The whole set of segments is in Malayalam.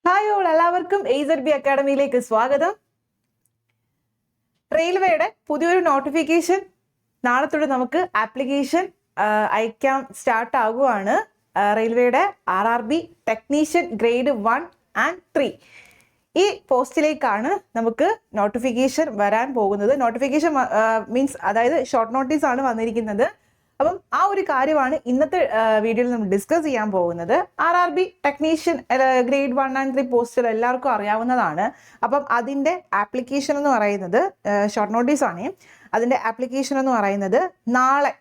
ഹായ് ഓൾ, എല്ലാവർക്കും AZB അക്കാഡമിയിലേക്ക് സ്വാഗതം. റെയിൽവേയുടെ പുതിയൊരു നോട്ടിഫിക്കേഷൻ നാളെ തൊട്ട് നമുക്ക് ആപ്ലിക്കേഷൻ അയക്കാൻ സ്റ്റാർട്ട് ആകുവാണ്. റെയിൽവേയുടെ RRB ടെക്നീഷ്യൻ ഗ്രേഡ് 1 and 3 ഈ പോസ്റ്റിലേക്കാണ് നമുക്ക് നോട്ടിഫിക്കേഷൻ വരാൻ പോകുന്നത്. നോട്ടിഫിക്കേഷൻ മീൻസ് അതായത് ഷോർട്ട് നോട്ടീസ് ആണ് വന്നിരിക്കുന്നത്. അപ്പം ആ ഒരു കാര്യമാണ് ഇന്നത്തെ വീഡിയോയിൽ നമ്മൾ ഡിസ്കസ് ചെയ്യാൻ പോകുന്നത്. RRB ടെക്നീഷ്യൻ ഗ്രേഡ് 1 and 3 പോസ്റ്റുകൾ എല്ലാവർക്കും അറിയാവുന്നതാണ്. അപ്പം അതിൻ്റെ ആപ്ലിക്കേഷൻ എന്ന് പറയുന്നത് ഷോർട്ട് നോട്ടീസ് ആണ്. അതിൻ്റെ ആപ്ലിക്കേഷൻ എന്ന് പറയുന്നത് നാളെ,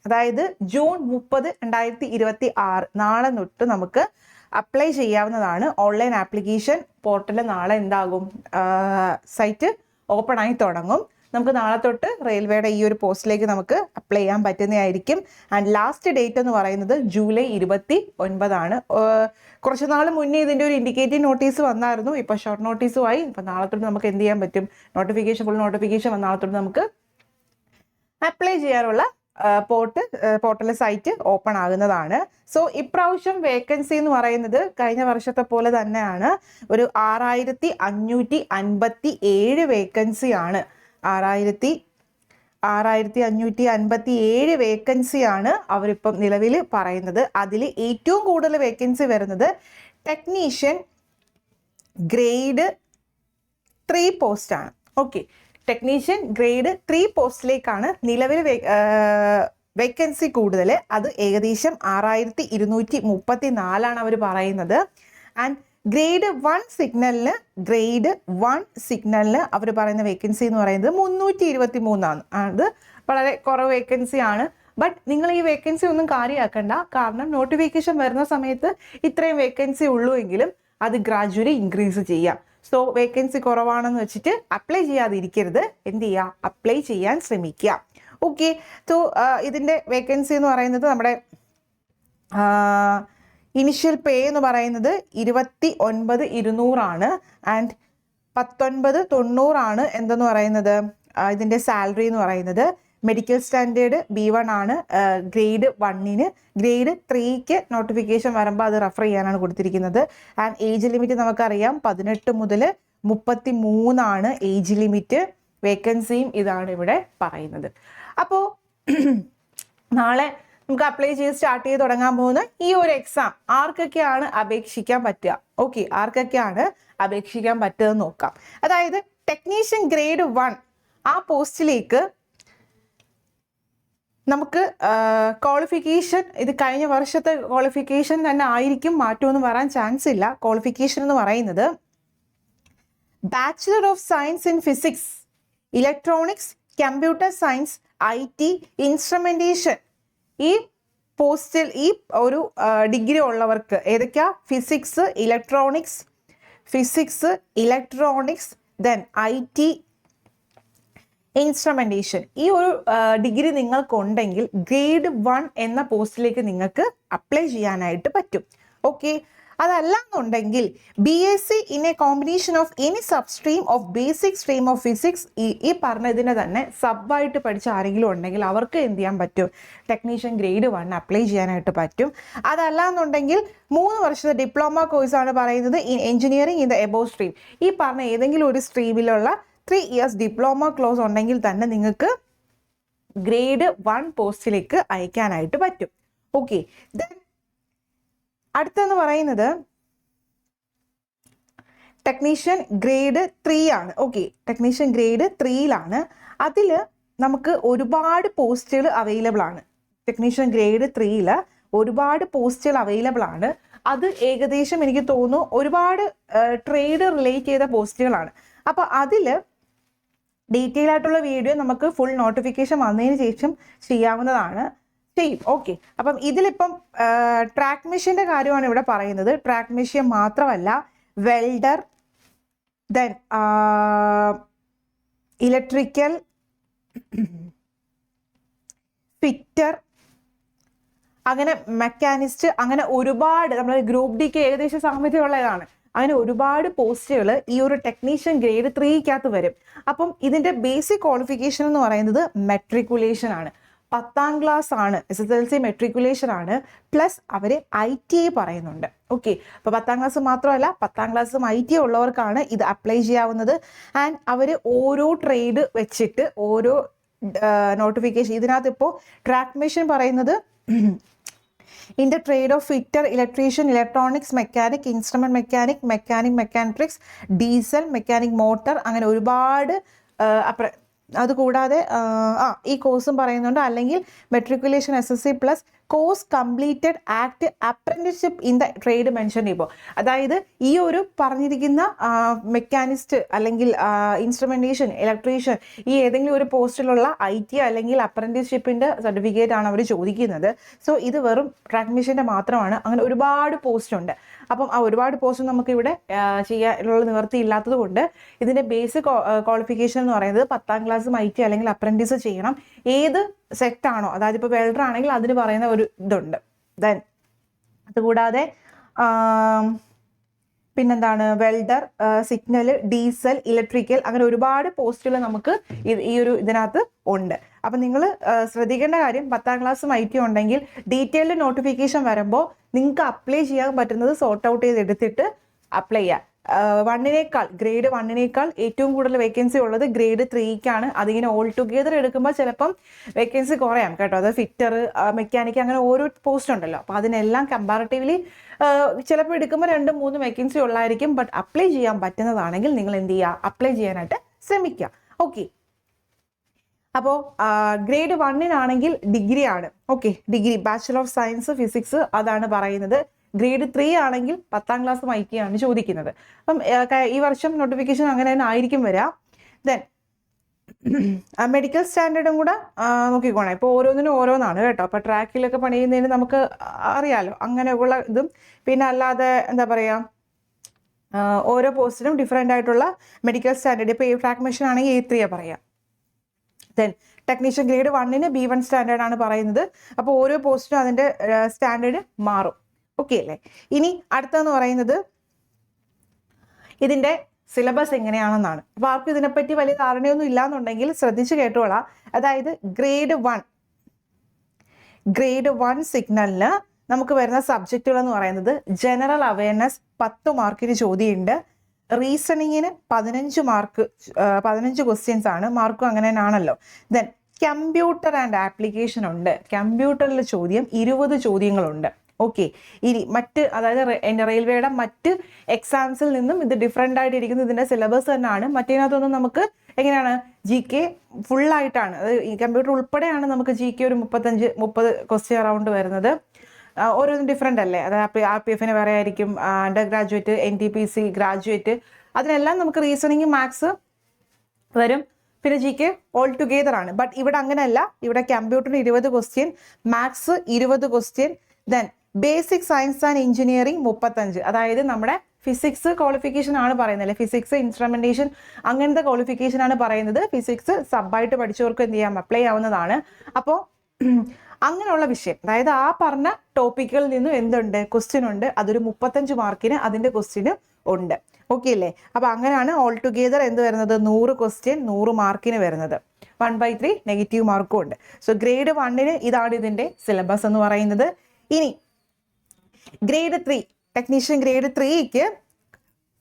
അതായത് ജൂൺ 30, 2026 നാളെ തൊട്ട് നമുക്ക് അപ്ലൈ ചെയ്യാവുന്നതാണ്. ഓൺലൈൻ ആപ്ലിക്കേഷൻ പോർട്ടൽ നാളെ എന്താകും, സൈറ്റ് ഓപ്പൺ ആയി തുടങ്ങും. നമുക്ക് നാളെ തൊട്ട് റെയിൽവേയുടെ ഈ ഒരു പോസ്റ്റിലേക്ക് നമുക്ക് അപ്ലൈ ചെയ്യാൻ പറ്റുന്നതായിരിക്കും. ആൻഡ് ലാസ്റ്റ് ഡേറ്റ് എന്ന് പറയുന്നത് ജൂലൈ 29 കുറച്ച് നാൾ മുന്നേ ഇതിൻ്റെ ഒരു ഇൻഡിക്കേറ്റീവ് നോട്ടീസ് വന്നായിരുന്നു. ഇപ്പോൾ ഷോർട്ട് നോട്ടീസുമായി. ഇപ്പം നാളെ തൊട്ട് നമുക്ക് എന്ത് ചെയ്യാൻ പറ്റും, ഫുൾ നോട്ടിഫിക്കേഷൻ നാളെ തൊട്ട് നമുക്ക് അപ്ലൈ ചെയ്യാനുള്ള പോർട്ടൽ സൈറ്റ് ഓപ്പൺ ആകുന്നതാണ്. സോ ഇപ്രാവശ്യം വേക്കൻസി എന്ന് പറയുന്നത് കഴിഞ്ഞ വർഷത്തെ പോലെ തന്നെയാണ്. ഒരു 6557 വേക്കൻസി ആണ്. 6557 വേക്കൻസിയാണ് അവരിപ്പം നിലവിൽ പറയുന്നത്. അതിൽ ഏറ്റവും കൂടുതൽ വേക്കൻസി വരുന്നത് ടെക്നീഷ്യൻ ഗ്രേഡ് 3 പോസ്റ്റാണ്. ഓക്കെ, ടെക്നീഷ്യൻ ഗ്രേഡ് 3 പോസ്റ്റിലേക്കാണ് നിലവിൽ വേക്കൻസി കൂടുതൽ. അത് ഏകദേശം 6234 അവർ പറയുന്നത്. ആൻഡ് ഗ്രേഡ് 1 സിഗ്നലിന് അവർ പറയുന്ന വേക്കൻസി എന്ന് പറയുന്നത് 323 അത് വളരെ കുറവ് വേക്കൻസി ആണ്. ബട്ട് നിങ്ങൾ ഈ വേക്കൻസി ഒന്നും കാര്യമാക്കണ്ട. കാരണം നോട്ടിഫിക്കേഷൻ വരുന്ന സമയത്ത് ഇത്രയും വേക്കൻസി ഉള്ളൂ എങ്കിലും അത് ഗ്രാജുവലി ഇൻക്രീസ് ചെയ്യാം. സോ വേക്കൻസി കുറവാണെന്ന് വെച്ചിട്ട് അപ്ലൈ ചെയ്യാതിരിക്കരുത്. എന്ത് ചെയ്യുക, അപ്ലൈ ചെയ്യാൻ ശ്രമിക്കുക. ഓക്കെ, സോ ഇതിൻ്റെ വേക്കൻസി എന്ന് പറയുന്നത് നമ്മുടെ ഇനിഷ്യൽ പേ എന്ന് പറയുന്നത് 29,200 ആൻഡ് 19,90 എന്തെന്ന് പറയുന്നത് ഇതിൻ്റെ സാലറി എന്ന് പറയുന്നത്. മെഡിക്കൽ സ്റ്റാൻഡേർഡ് B1 ആണ് ഗ്രേഡ് 1. ഗ്രേഡ് 3ക്ക് നോട്ടിഫിക്കേഷൻ വരുമ്പോൾ അത് റെഫർ ചെയ്യാനാണ് കൊടുത്തിരിക്കുന്നത്. ആൻഡ് ഏജ് ലിമിറ്റ് നമുക്കറിയാം 18 മുതൽ 33 ഏജ് ലിമിറ്റ്. വേക്കൻസിയും ഇതാണ് ഇവിടെ പറയുന്നത്. അപ്പോൾ നാളെ നമുക്ക് അപ്ലൈ ചെയ്ത് സ്റ്റാർട്ട് ചെയ്ത് തുടങ്ങാൻ പോകുന്ന ഈ ഒരു എക്സാം ആർക്കൊക്കെയാണ് അപേക്ഷിക്കാൻ പറ്റുക? ഓക്കെ, ആർക്കൊക്കെയാണ് അപേക്ഷിക്കാൻ പറ്റുകയെന്ന് നോക്കാം. അതായത് ടെക്നീഷ്യൻ ഗ്രേഡ് 1 ആ പോസ്റ്റിലേക്ക് നമുക്ക് ക്വാളിഫിക്കേഷൻ, ഇത് കഴിഞ്ഞ വർഷത്തെ ക്വാളിഫിക്കേഷൻ തന്നെ ആയിരിക്കും, മാറ്റമൊന്നും വരാൻ ചാൻസ് ഇല്ല. ക്വാളിഫിക്കേഷൻ എന്ന് പറയുന്നത് bachelor of science in physics, electronics, computer science, IT, instrumentation. ഈ പോസ്റ്റിൽ ഈ ഒരു ഡിഗ്രി ഉള്ളവർക്ക് ഏതൊക്കെയാ? Physics, electronics, then IT, instrumentation. ഈ ഒരു ഡിഗ്രി നിങ്ങൾക്കുണ്ടെങ്കിൽ ഗ്രേഡ് 1 എന്ന പോസ്റ്റിലേക്ക് നിങ്ങൾക്ക് അപ്ലൈ ചെയ്യാനായിട്ട് പറ്റും. ഓക്കെ, അതല്ലാന്നുണ്ടെങ്കിൽ BSc in A combination of any sub stream of basic stream of physics, ഈ പറഞ്ഞതിനെ തന്നെ സബായിട്ട് പഠിച്ച ആരെങ്കിലും ഉണ്ടെങ്കിൽ അവർക്ക് എന്ത് ചെയ്യാൻ പറ്റും, ടെക്നീഷ്യൻ ഗ്രേഡ് 1 അപ്ലൈ ചെയ്യാനായിട്ട് പറ്റും. അതല്ലാന്നുണ്ടെങ്കിൽ 3 വർഷത്തെ ഡിപ്ലോമ കോഴ്സാണ് പറയുന്നത് in engineering in the above stream. ഈ പറഞ്ഞ ഏതെങ്കിലും ഒരു സ്ട്രീമിലുള്ള 3 years ഡിപ്ലോമ കോഴ്സ് ഉണ്ടെങ്കിൽ തന്നെ നിങ്ങൾക്ക് ഗ്രേഡ് 1 പോസ്റ്റിലേക്ക് അയക്കാനായിട്ട് പറ്റും. ഓക്കെ, ദെൻ അടുത്തെന്ന് പറയുന്നത് ടെക്നീഷ്യൻ ഗ്രേഡ് 3 ആണ്. ഓക്കെ, ടെക്നീഷ്യൻ ഗ്രേഡ് 3ലാണ്. അതിൽ നമുക്ക് ഒരുപാട് പോസ്റ്റുകൾ അവൈലബിൾ ആണ്. ടെക്നീഷ്യൻ ഗ്രേഡ് 3ൽ ഒരുപാട് പോസ്റ്റുകൾ അവൈലബിൾ ആണ്. അത് ഏകദേശം എനിക്ക് തോന്നുന്നു ഒരുപാട് ട്രേഡ് റിലേറ്റ് ചെയ്ത പോസ്റ്റുകളാണ്. അപ്പോൾ അതിൽ ഡീറ്റെയിൽ ആയിട്ടുള്ള വീഡിയോ നമുക്ക് ഫുൾ നോട്ടിഫിക്കേഷൻ വന്നതിന് ശേഷം ചെയ്യാവുന്നതാണ്. ചെയ്യും. ഓക്കെ, അപ്പം ഇതിലിപ്പം ട്രാക്ക് മെഷീൻ്റെ കാര്യമാണ് ഇവിടെ പറയുന്നത്. ട്രാക്ക് മെഷീൻ മാത്രമല്ല, വെൽഡർ, ദെൻ ഇലക്ട്രിക്കൽ ഫിറ്റർ, അങ്ങനെ മെക്കാനിസ്റ്റ്, അങ്ങനെ ഒരുപാട് നമ്മൾ ഗ്രൂപ്പ് ഡിക്ക് ഏകദേശം സാമ്യതയുള്ളതാണ്. അങ്ങനെ ഒരുപാട് പോസ്റ്റുകൾ ഈ ഒരു ടെക്നീഷ്യൻ ഗ്രേഡ് 3ക്കകത്ത് വരും. അപ്പം ഇതിൻ്റെ ബേസിക് ക്വാളിഫിക്കേഷൻ എന്ന് പറയുന്നത് മെട്രിക്കുലേഷൻ ആണ്. 10ാം ക്ലാസ് ആണ്, SSLC മെട്രിക്കുലേഷൻ ആണ്, പ്ലസ് അവർ ITI പറയുന്നുണ്ട്. ഓക്കെ, അപ്പോൾ 10ാം ക്ലാസ് മാത്രമല്ല 10ാം ക്ലാസ്സും ITI ഉള്ളവർക്കാണ് ഇത് അപ്ലൈ ചെയ്യാവുന്നത്. ആൻഡ് അവർ ഓരോ ട്രേഡ് വെച്ചിട്ട് ഓരോ നോട്ടിഫിക്കേഷൻ, ഇതിനകത്ത് ഇപ്പോൾ ട്രാക്ക് മെഷീൻ പറയുന്നത് in the trade of fitter, electrician, electronics, mechanic, instrument mechanic, mechatrix, diesel, mechanic motor, അങ്ങനെ ഒരുപാട് അതുകൂടാതെ ഈ കോഴ്സും പറയുന്നുണ്ട്. അല്ലെങ്കിൽ matriculation SSC plus course completed act apprenticeship in the trade mention. ഇപ്പോൾ അതായത് ഈ ഒരു പറഞ്ഞിരിക്കുന്ന മെക്കാനിസ്റ്റ് അല്ലെങ്കിൽ ഇൻസ്ട്രുമെന്റേഷൻ, ഇലക്ട്രീഷ്യൻ, ഈ ഏതെങ്കിലും ഒരു പോസ്റ്റിലുള്ള ITI അല്ലെങ്കിൽ അപ്രന്റീസ്ഷിപ്പിന്റെ സർട്ടിഫിക്കറ്റ് ആണ് അവർ ചോദിക്കുന്നത്. സോ ഇത് വെറും ട്രാക്ക് മെഷീന്റെ മാത്രമാണ്. അങ്ങനെ ഒരുപാട് പോസ്റ്റ് ഉണ്ട്. അപ്പം ആ ഒരുപാട് പോസ്റ്റ് നമുക്ക് ഇവിടെ ചെയ്യാനുള്ള നിവൃത്തി ഇല്ലാത്തത് കൊണ്ട് ഇതിന്റെ ബേസിക് ക്വാളിഫിക്കേഷൻ എന്ന് പറയുന്നത് 10ാം ക്ലാസ്സും ITI അല്ലെങ്കിൽ അപ്രന്റീസ് ചെയ്യണം. ഏത് സെക്ട് ആണോ, അതായത് ഇപ്പോൾ വെൽഡർ ആണെങ്കിൽ അതിന് പറയുന്ന ഒരു ഇതുണ്ട്. ദെൻ അതുകൂടാതെ പിന്നെന്താണ്, വെൽഡർ, സിഗ്നൽ, ഡീസൽ, ഇലക്ട്രിക്കൽ, അങ്ങനെ ഒരുപാട് പോസ്റ്റുകൾ നമുക്ക് ഈ ഒരു ഇതിനകത്ത് ഉണ്ട്. അപ്പം നിങ്ങൾ ശ്രദ്ധിക്കേണ്ട കാര്യം, 10ാം ക്ലാസ്സും ITI ഉണ്ടെങ്കിൽ ഡീറ്റെയിൽഡ് നോട്ടിഫിക്കേഷൻ വരുമ്പോൾ നിങ്ങൾക്ക് അപ്ലൈ ചെയ്യാൻ പറ്റുന്നത് സോർട്ട് ഔട്ട് ചെയ്തെടുത്തിട്ട് അപ്ലൈ ചെയ്യുക. ഗ്രേഡ് 1 ഏറ്റവും കൂടുതൽ വേക്കൻസി ഉള്ളത് ഗ്രേഡ് 3ക്കാണ്. അതിങ്ങനെ ഓൾ ടുഗെദർ എടുക്കുമ്പോൾ ചിലപ്പം വേക്കൻസി കുറയാം കേട്ടോ. അത് ഫിറ്റർ, മെക്കാനിക്, അങ്ങനെ ഓരോ പോസ്റ്റ് ഉണ്ടല്ലോ. അപ്പോൾ അതിനെല്ലാം കമ്പാരിറ്റീവ്ലി ചിലപ്പോൾ എടുക്കുമ്പോൾ 2-3 വേക്കൻസി ഉള്ളായിരിക്കും. ബട്ട് അപ്ലൈ ചെയ്യാൻ പറ്റുന്നതാണെങ്കിൽ നിങ്ങൾ എന്ത് ചെയ്യുക, അപ്ലൈ ചെയ്യാനായിട്ട് ശ്രമിക്കുക. ഓക്കെ, അപ്പോൾ ഗ്രേഡ് 1 ഡിഗ്രി ആണ്. Okay, degree bachelor of science physics അതാണ് പറയുന്നത്. ഗ്രേഡ് 3 ആണെങ്കിൽ 10ാം ക്ലാസ്സും ITI ആണ് ചോദിക്കുന്നത്. അപ്പം ഈ വർഷം നോട്ടിഫിക്കേഷൻ അങ്ങനെ തന്നെ ആയിരിക്കും വരിക. ദെൻ മെഡിക്കൽ സ്റ്റാൻഡേർഡും കൂടെ നോക്കിക്കോണം. ഇപ്പോൾ ഓരോന്നിനും ഓരോന്നാണ് കേട്ടോ. അപ്പോൾ ട്രാക്കിലൊക്കെ പണിയുന്നതിന് നമുക്ക് അറിയാലോ അങ്ങനെയുള്ള ഇതും. പിന്നെ അല്ലാതെ എന്താ പറയുക, ഓരോ പോസ്റ്റിനും ഡിഫറെൻ്റ് ആയിട്ടുള്ള മെഡിക്കൽ സ്റ്റാൻഡേർഡ്. ഇപ്പോൾ ഈ ട്രാക്ക് മെഷീൻ ആണെങ്കിൽ A3 പറയാം. Then technician grade 1 B1 standard ആണ് പറയുന്നത്. അപ്പോൾ ഓരോ പോസ്റ്റിനും അതിൻ്റെ സ്റ്റാൻഡേർഡ് മാറും. ഓക്കെ അല്ലേ? ഇനി അടുത്തെന്ന് പറയുന്നത് ഇതിൻ്റെ സിലബസ് എങ്ങനെയാണെന്നാണ്. അപ്പോൾ ആർക്കും ഇതിനെപ്പറ്റി വലിയ ധാരണയൊന്നും ഇല്ലാന്നുണ്ടെങ്കിൽ ശ്രദ്ധിച്ച് കേട്ടോളാം. അതായത് ഗ്രേഡ് 1 സിഗ്നലിന് നമുക്ക് വരുന്ന സബ്ജക്റ്റുകൾ എന്ന് പറയുന്നത് ജനറൽ അവയർനെസ് 10 മാർക്കിന് ചോദ്യമുണ്ട്. റീസണിങ്ങിന് 15 ക്വസ്റ്റ്യൻസ് ആണ്. മാർക്കും അങ്ങനെ തന്നെയാണല്ലോ. ദെൻ കമ്പ്യൂട്ടർ ആൻഡ് ആപ്ലിക്കേഷൻ ഉണ്ട്. കമ്പ്യൂട്ടറിൽ ചോദ്യം 20 ചോദ്യങ്ങളുണ്ട്. ഓക്കെ, ഇനി അതായത് റെയിൽവേയുടെ മറ്റ് എക്സാംസിൽ നിന്നും ഇത് ഡിഫറെൻ്റ് ആയിട്ടിരിക്കുന്നത് ഇതിൻ്റെ സിലബസ് തന്നെയാണ്. മറ്റേതിനകത്തൊന്നും നമുക്ക് എങ്ങനെയാണ് GK ഫുള്ളായിട്ടാണ്, അത് ഈ കമ്പ്യൂട്ടർ ഉൾപ്പെടെയാണ് നമുക്ക് GK ഒരു 30 ക്വസ്റ്റ്യൻ അറൗണ്ട് വരുന്നത്. ഓരോന്നും ഡിഫറെൻ്റ് അല്ലേ. അതായത് RPF വേറെ ആയിരിക്കും, അണ്ടർ ഗ്രാജുവേറ്റ്, NTPC ഗ്രാജുവേറ്റ്, അതിനെല്ലാം നമുക്ക് റീസണിങ് മാത്സ് വരും. പിന്നെ GK ഓൾ ടുഗെദർ ആണ്. ബട്ട് ഇവിടെ അങ്ങനെയല്ല. ഇവിടെ കമ്പ്യൂട്ടറിന് 20 question, maths 20 question, then basic science and engineering 35. അതായത് നമ്മുടെ ഫിസിക്സ് ക്വാളിഫിക്കേഷൻ ആണ് പറയുന്നത്, അല്ലെ ഫിസിക്സ് ഇൻസ്ട്രുമെന്റേഷൻ അങ്ങനത്തെ ക്വാളിഫിക്കേഷൻ ആണ് പറയുന്നത്. ഫിസിക്സ് സബായിട്ട് പഠിച്ചവർക്ക് എന്ത് ചെയ്യാം, അപ്ലൈ ആവുന്നതാണ്. അപ്പോൾ അങ്ങനെയുള്ള വിഷയം, അതായത് ആ പറഞ്ഞ ടോപ്പിക്കുകളിൽ നിന്നും എന്തുണ്ട്, ക്വസ്റ്റ്യൻ ഉണ്ട്. അതൊരു 35 മാർക്കിന് അതിൻ്റെ ക്വസ്റ്റ്യന് ഉണ്ട്. ഓക്കെ അല്ലേ? അപ്പോൾ അങ്ങനെയാണ് ഓൾ ടുഗെദർ എന്ത് വരുന്നത്, 100 ക്വസ്റ്റ്യൻ 100 മാർക്കിന് വരുന്നത്. 1/3 നെഗറ്റീവ് മാർക്കും ഉണ്ട്. സോ ഗ്രേഡ് 1 ഇതാണ് ഇതിൻ്റെ സിലബസ് എന്ന് പറയുന്നത്. ഇനി ഗ്രേഡ് 3 ടെക്നീഷ്യൻ ഗ്രേഡ് 3ക്ക്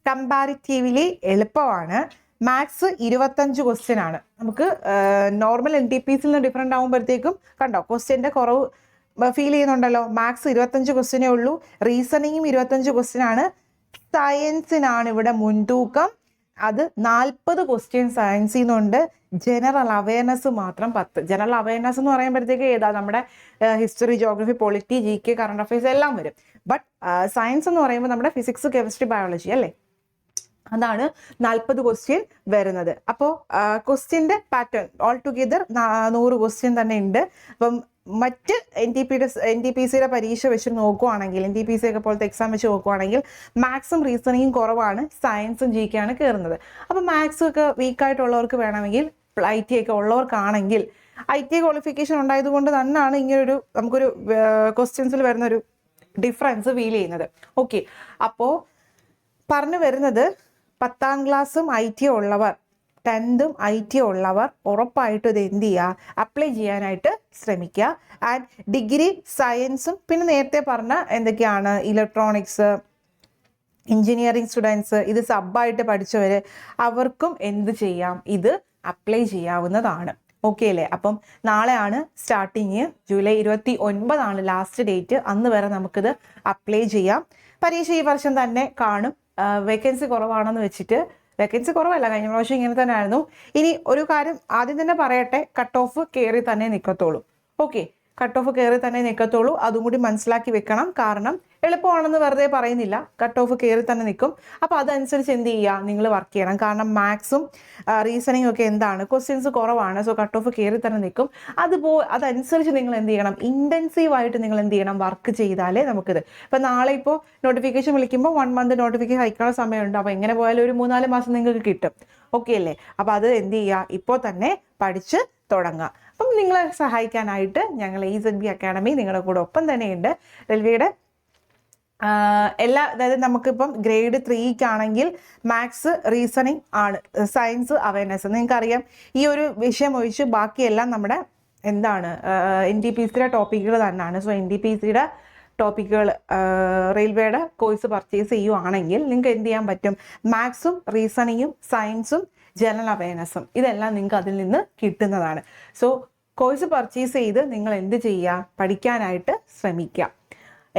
കമ്പാരിറ്റീവ്ലി എളുപ്പമാണ്. മാത്സ് 25 ക്വസ്റ്റ്യൻ ആണ്. നമുക്ക് നോർമൽ NTPCയിൽ നിന്ന് ഡിഫറെൻ്റ് ആകുമ്പോഴത്തേക്കും കണ്ടോ ക്വസ്റ്റ്യൻ്റെ കുറവ് ഫീൽ ചെയ്യുന്നുണ്ടല്ലോ. മാത്സ് 25 ക്വസ്റ്റ്യനേ ഉള്ളൂ. റീസണിങ്ങും 25 ക്വസ്റ്റ്യൻ ആണ്. സയൻസിനാണ് ഇവിടെ മുൻതൂക്കം. അത് 40 ക്വസ്റ്റ്യൻ സയൻസിൽ നിന്നുണ്ട്. ജനറൽ അവയർനെസ് മാത്രം 10. ജനറൽ അവയർനെസ് എന്ന് പറയുമ്പോഴത്തേക്ക് ഏതാ, നമ്മുടെ history, geography, polity, GK, current affairs എല്ലാം വരും. ബട്ട് സയൻസ് എന്ന് പറയുമ്പോൾ നമ്മുടെ ഫിസിക്സ്, കെമിസ്ട്രി, ബയോളജി അല്ലേ, അതാണ് 40 ക്വസ്റ്റ്യൻ വരുന്നത്. അപ്പോൾ ക്വസ്റ്റ്യൻ്റെ പാറ്റേൺ ഓൾ ടുഗെദർ 100 ക്വസ്റ്റ്യൻ തന്നെ ഉണ്ട്. അപ്പം മറ്റ് NTPCയുടെ പരീക്ഷ വെച്ച് നോക്കുവാണെങ്കിൽ, NTPC ഒക്കെ പോലത്തെ എക്സാം വെച്ച് നോക്കുവാണെങ്കിൽ മാത്സും റീസണിങ്ങും കുറവാണ്, സയൻസും GK ആണ് കയറുന്നത്. അപ്പോൾ മാത്സും ഒക്കെ വീക്കായിട്ടുള്ളവർക്ക് വേണമെങ്കിൽ, ITI ഒക്കെ ഉള്ളവർക്കാണെങ്കിൽ, ITI ക്വാളിഫിക്കേഷൻ ഉണ്ടായതുകൊണ്ട് തന്നെയാണ് ഇങ്ങനൊരു നമുക്കൊരു ക്വസ്റ്റ്യൻസിൽ വരുന്നൊരു ഡിഫറൻസ് ഫീൽ ചെയ്യുന്നത്. ഓക്കെ, അപ്പോൾ പറഞ്ഞു വരുന്നത് 10ാം ക്ലാസ്സും ITI ഉള്ളവർ 10th IT ഉള്ളവർ ഉറപ്പായിട്ടും ഇത് എന്ത് ചെയ്യുക, അപ്ലൈ ചെയ്യാനായിട്ട് ശ്രമിക്കുക. ആൻഡ് ഡിഗ്രി സയൻസും പിന്നെ നേരത്തെ പറഞ്ഞ എന്തൊക്കെയാണ് ഇലക്ട്രോണിക്സ്, എഞ്ചിനീയറിംഗ് സ്റ്റുഡൻസ്, ഇത് സബ്ബായിട്ട് പഠിച്ചവർ, അവർക്കും എന്ത് ചെയ്യാം, ഇത് അപ്ലൈ ചെയ്യാവുന്നതാണ്. ഓക്കെ അല്ലേ? അപ്പം നാളെയാണ് സ്റ്റാർട്ടിങ്, ജൂലൈ 29 ലാസ്റ്റ് ഡേറ്റ്. അന്ന് വരെ നമുക്കിത് അപ്ലൈ ചെയ്യാം. പരീക്ഷ ഈ വർഷം തന്നെ കാണും. വേക്കൻസി കുറവാണെന്ന് വെച്ചിട്ട്, വേക്കൻസി കുറവല്ല, കഴിഞ്ഞ പ്രാവശ്യം ഇങ്ങനെ തന്നെ ആയിരുന്നു. ഇനി ഒരു കാര്യം ആദ്യം തന്നെ പറയട്ടെ, കട്ട് ഓഫ് കയറി തന്നെ നിൽക്കത്തുള്ളൂ. ഓക്കെ, കട്ട് ഓഫ് കയറി തന്നെ നിൽക്കത്തുള്ളൂ. അതും കൂടി മനസ്സിലാക്കി വെക്കണം. കാരണം എളുപ്പമാണെന്ന് വെറുതെ പറയുന്നില്ല, കട്ട് ഓഫ് കയറി തന്നെ നിൽക്കും. അപ്പോൾ അതനുസരിച്ച് എന്ത് ചെയ്യുക, നിങ്ങൾ വർക്ക് ചെയ്യണം. കാരണം മാത്സും റീസണിങ്ങും ഒക്കെ എന്താണ്, ക്വസ്റ്റ്യൻസ് കുറവാണ്. സോ കട്ട് ഓഫ് കയറി തന്നെ നിൽക്കും. അതനുസരിച്ച് നിങ്ങൾ എന്ത് ചെയ്യണം, ഇൻറ്റൻസീവായിട്ട് നിങ്ങൾ എന്ത് ചെയ്യണം, വർക്ക് ചെയ്താലേ നമുക്കിത്. ഇപ്പം നാളെ ഇപ്പോൾ നോട്ടിഫിക്കേഷൻ വിളിക്കുമ്പോൾ 1 month നോട്ടിഫിക്കേഷൻ അയക്കാനുള്ള സമയമുണ്ട്. അപ്പോൾ എങ്ങനെ പോയാലും ഒരു 3-4 മാസം നിങ്ങൾക്ക് കിട്ടും. ഓക്കെ അല്ലേ? അപ്പോൾ അത് എന്ത് ചെയ്യുക, ഇപ്പോൾ തന്നെ പഠിച്ച് തുടങ്ങുക. അപ്പം നിങ്ങളെ സഹായിക്കാനായിട്ട് ഞങ്ങൾ AZB അക്കാഡമി നിങ്ങളുടെ കൂടെ ഒപ്പം തന്നെയുണ്ട്. റെയിൽവേയുടെ അതായത് നമുക്കിപ്പം ഗ്രേഡ് 3 മാത്സ്, റീസണിങ് ആണ്, സയൻസ്, അവയർനെസ്. നിങ്ങൾക്കറിയാം ഈ ഒരു വിഷയം ഒഴിച്ച് ബാക്കിയെല്ലാം നമ്മുടെ എന്താണ് NTPCയുടെ ടോപ്പിക്കുകൾ തന്നെയാണ്. സോ NTPCയുടെ ടോപ്പിക്കുകൾ റെയിൽവേയുടെ കോഴ്സ് പർച്ചേസ് ചെയ്യുവാണെങ്കിൽ നിങ്ങൾക്ക് എന്ത് ചെയ്യാൻ പറ്റും, മാത്സും റീസണിങ്ങും സയൻസും ജനറൽ അവയർനെസ്സും ഇതെല്ലാം നിങ്ങൾക്ക് അതിൽ നിന്ന് കിട്ടുന്നതാണ്. സോ കോഴ്സ് പർച്ചേസ് ചെയ്ത് നിങ്ങൾ എന്ത് ചെയ്യുക, പഠിക്കാനായിട്ട് ശ്രമിക്കുക.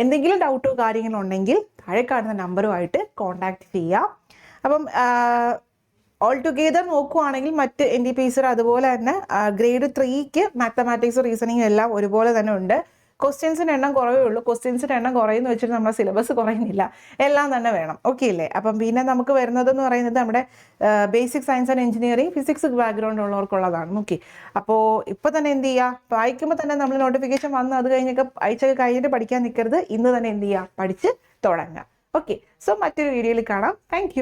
എന്തെങ്കിലും ഡൗട്ടോ കാര്യങ്ങളോ ഉണ്ടെങ്കിൽ താഴെ കാണുന്ന നമ്പറുമായിട്ട് കോൺടാക്ട് ചെയ്യുക. അപ്പം ഓൾ ടുഗെദർ നോക്കുവാണെങ്കിൽ മറ്റ് NTPCയുടെ അതുപോലെ തന്നെ ഗ്രേഡ് 3 മാത്തമാറ്റിക്സ്, റീസണിങ്ങും എല്ലാം ഒരുപോലെ തന്നെ ഉണ്ട്. ക്വസ്റ്റ്യൻസിൻ്റെ എണ്ണം കുറവേ ഉള്ളൂ. ക്വസ്റ്റ്യൻസിൻ്റെ എണ്ണം കുറയുമെന്ന് വെച്ചിട്ട് നമ്മുടെ സിലബസ് കുറയുന്നില്ല, എല്ലാം തന്നെ വേണം. ഓക്കെ അല്ലേ? അപ്പം പിന്നെ നമുക്ക് വരുന്നതെന്ന് പറയുന്നത് നമ്മുടെ basic science and engineering, physics background ഉള്ളവർക്കുള്ളതാണ്. ഓക്കെ, അപ്പോൾ ഇപ്പോൾ തന്നെ എന്ത് ചെയ്യുക, വായിക്കുമ്പോൾ തന്നെ നമ്മൾ നോട്ടിഫിക്കേഷൻ വന്ന് അത് ആഴ്ചയൊക്കെ കഴിഞ്ഞിട്ട് പഠിക്കാൻ നിൽക്കരുത്. ഇന്ന് തന്നെ എന്ത് ചെയ്യുക, പഠിച്ച് തുടങ്ങുക. ഓക്കെ, സോ മറ്റൊരു വീഡിയോയിൽ കാണാം. താങ്ക്